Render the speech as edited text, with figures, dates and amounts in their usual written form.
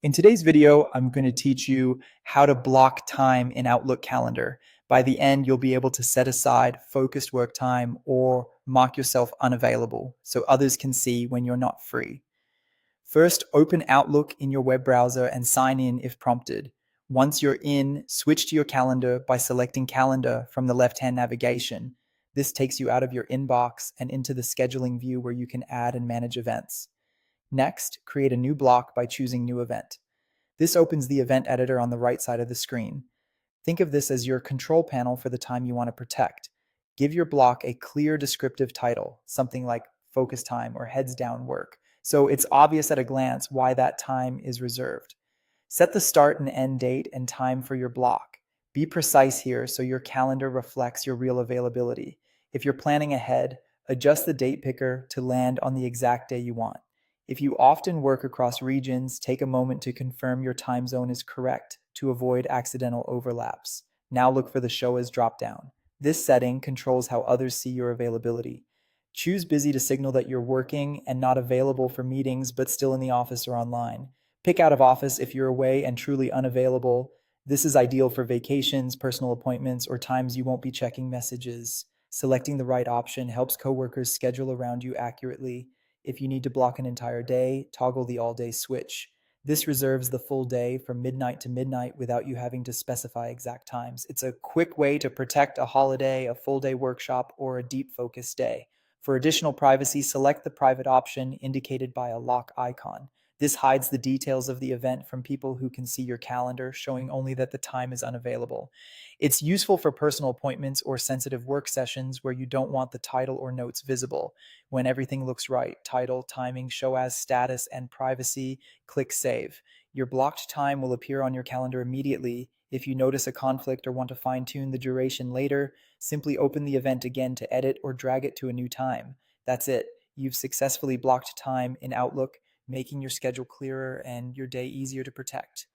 In today's video, I'm going to teach you how to block time in Outlook Calendar. By the end, you'll be able to set aside focused work time or mark yourself unavailable so others can see when you're not free. First, open Outlook in your web browser and sign in if prompted. Once you're in, switch to your calendar by selecting Calendar from the left-hand navigation. This takes you out of your inbox and into the scheduling view where you can add and manage events. Next, create a new block by choosing New Event. This opens the event editor on the right side of the screen. Think of this as your control panel for the time you want to protect. Give your block a clear descriptive title, something like focus time or heads down work, so it's obvious at a glance why that time is reserved. Set the start and end date and time for your block. Be precise here so your calendar reflects your real availability. If you're planning ahead, adjust the date picker to land on the exact day you want. If you often work across regions, take a moment to confirm your time zone is correct to avoid accidental overlaps. Now look for the Show As dropdown. This setting controls how others see your availability. Choose Busy to signal that you're working and not available for meetings but still in the office or online. Pick Out of Office if you're away and truly unavailable. This is ideal for vacations, personal appointments, or times you won't be checking messages. Selecting the right option helps coworkers schedule around you accurately. If you need to block an entire day, toggle the all-day switch. This reserves the full day from midnight to midnight without you having to specify exact times. It's a quick way to protect a holiday, a full-day workshop, or a deep focus day. For additional privacy, select the private option indicated by a lock icon. This hides the details of the event from people who can see your calendar, showing only that the time is unavailable. It's useful for personal appointments or sensitive work sessions where you don't want the title or notes visible. When everything looks right, title, timing, show as status, and privacy, click Save. Your blocked time will appear on your calendar immediately. If you notice a conflict or want to fine-tune the duration later, simply open the event again to edit or drag it to a new time. That's it. You've successfully blocked time in Outlook, making your schedule clearer and your day easier to protect.